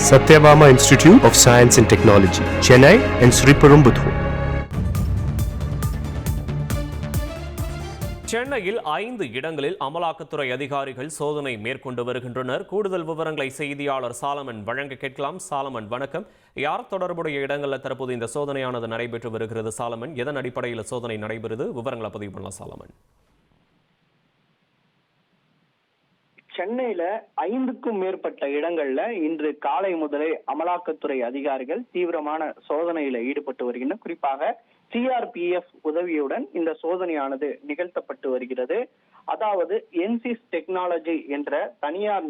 Satyabama Institute of Science and Technology, Chennai and Sriperumbudur. சென்னையில் 5 இடங்களில் அமலாக்கத்துறை அதிகாரிகள் சோதனை மேற்கொண்டு வருகின்றனர். கூடுதல் விவரங்களை செய்தியாளர் சாலமன் வழங்க கேட்கலாம். சாலமன், வணக்கம். யார் தொடர்புடைய இடங்களில் தற்போது இந்த சோதனையானது நடைபெற்று வருகிறது? சாலமன், எதன் அடிப்படையில் சோதனை நடைபெறுது? விவரங்களை பதிவு பண்ணலாம் சாலமன். சென்னையில 5க்கும் மேற்பட்ட இடங்கள்ல இன்று காலை முதலே அமலாக்கத்துறை அதிகாரிகள் தீவிரமான சோதனையில ஈடுபட்டு வருகின்றனர். குறிப்பாக சிஆர்பிஎஃப் உதவியுடன் இந்த சோதனையானது நிகழ்த்தப்பட்டு வருகிறது. அதாவது என்சிஸ் டெக்னாலஜி என்ற தனியார்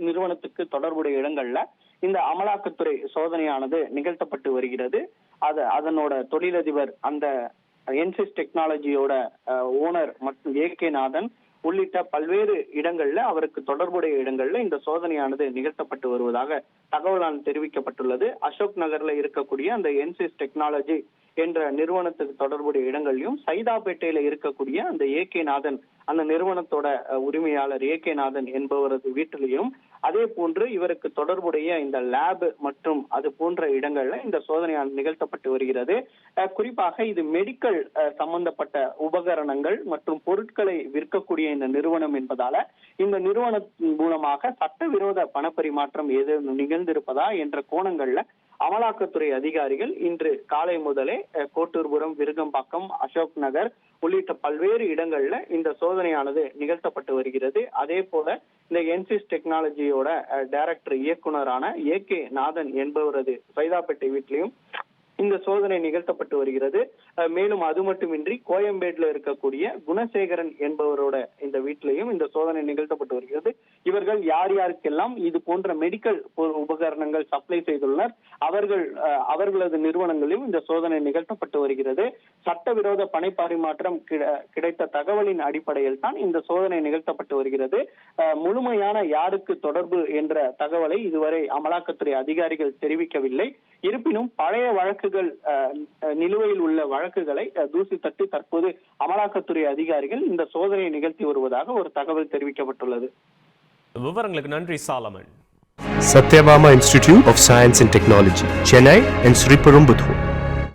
நிறுவனத்துக்கு தொடர்புடைய இடங்கள்ல இந்த அமலாக்கத்துறை சோதனையானது நிகழ்த்தப்பட்டு வருகிறது. அதனோட தொழிலதிபர், அந்த என்சிஸ் டெக்னாலஜியோட ஓனர் மற்றும் ஏகே நாதன் உள்ளிட்ட பல்வேறு இடங்கள்ல, அவருக்கு தொடர்புடைய இடங்கள்ல இந்த சோதனையானது நிகழ்த்தப்பட்டு வருவதாக தகவலான தெரிவிக்கப்பட்டுள்ளது. அசோக் நகர்ல இருக்கக்கூடிய அந்த என்சிஸ் டெக்னாலஜி என்ற நிறுவனத்துக்கு தொடர்புடைய இடங்களையும், சைதாப்பேட்டையில இருக்கக்கூடிய அந்த ஏகே நாதன், அந்த நிறுவனத்தோட உரிமையாளர் ஏகே நாதன் என்பவரது வீட்டிலையும், அதே போன்று இவருக்கு தொடர்புடைய இந்த லேப் மற்றும் அது போன்ற இடங்கள்ல இந்த சோதனையானது நிகழ்த்தப்பட்டு வருகிறது. குறிப்பாக இது மெடிக்கல் சம்பந்தப்பட்ட உபகரணங்கள் மற்றும் பொருட்களை விற்கக்கூடிய இந்த நிறுவனம் என்பதால இந்த நிறுவனத்தின் மூலமாக சட்டவிரோத பணப்பரிமாற்றம் ஏதேனும் நிகழ்ந்திருப்பதா என்ற கோணங்கள்ல அமலாக்கத்துறை அதிகாரிகள் இன்று காலை முதலே கோட்டூர்புரம், விருகம்பாக்கம், அசோக் நகர் உள்ளிட்ட பல்வேறு இடங்கள்ல இந்த சோதனையானது நிகழ்த்தப்பட்டு வருகிறது. அதே போல இந்த என்சிஸ் டெக்னாலஜியோட டைரக்டர் இயக்குனரான ஏகே நாதன் என்பவரது சைதாப்பேட்டை வீட்டிலையும் இந்த சோதனை நிகழ்த்தப்பட்டு வருகிறது. மேலும் அது மட்டுமின்றி கோயம்பேடுல இருக்கக்கூடிய குணசேகரன் என்பவரோட இந்த வீட்டிலையும் இந்த சோதனை நிகழ்த்தப்பட்டு வருகிறது. இவர்கள் யார் யாருக்கெல்லாம் இது போன்ற மெடிக்கல் உபகரணங்கள் சப்ளை செய்துள்ளனர், அவர்களது நிறுவனங்களிலும் இந்த சோதனை நிகழ்த்தப்பட்டு வருகிறது. சட்டவிரோத பண பரிமாற்றம் கிடைத்த தகவலின் அடிப்படையில் தான் இந்த சோதனை நிகழ்த்தப்பட்டு வருகிறது. முழுமையான யாருக்கு தொடர்பு என்ற தகவலை இதுவரை அமலாக்கத்துறை அதிகாரிகள் தெரிவிக்கவில்லை. இருப்பினும் பழைய வழக்குகள், நிலுவையில் உள்ள வழக்குகளை தூசி தட்டி தற்போது அமலாக்கத்துறை அதிகாரிகள் இந்த சோதனையை நிகழ்த்தி வருவதாக ஒரு தகவல் தெரிவிக்கப்பட்டுள்ளது. விவரங்களுக்கு நன்றி Solomon. Satyabama Institute of Science and Technology, Chennai and Sriperumbudur.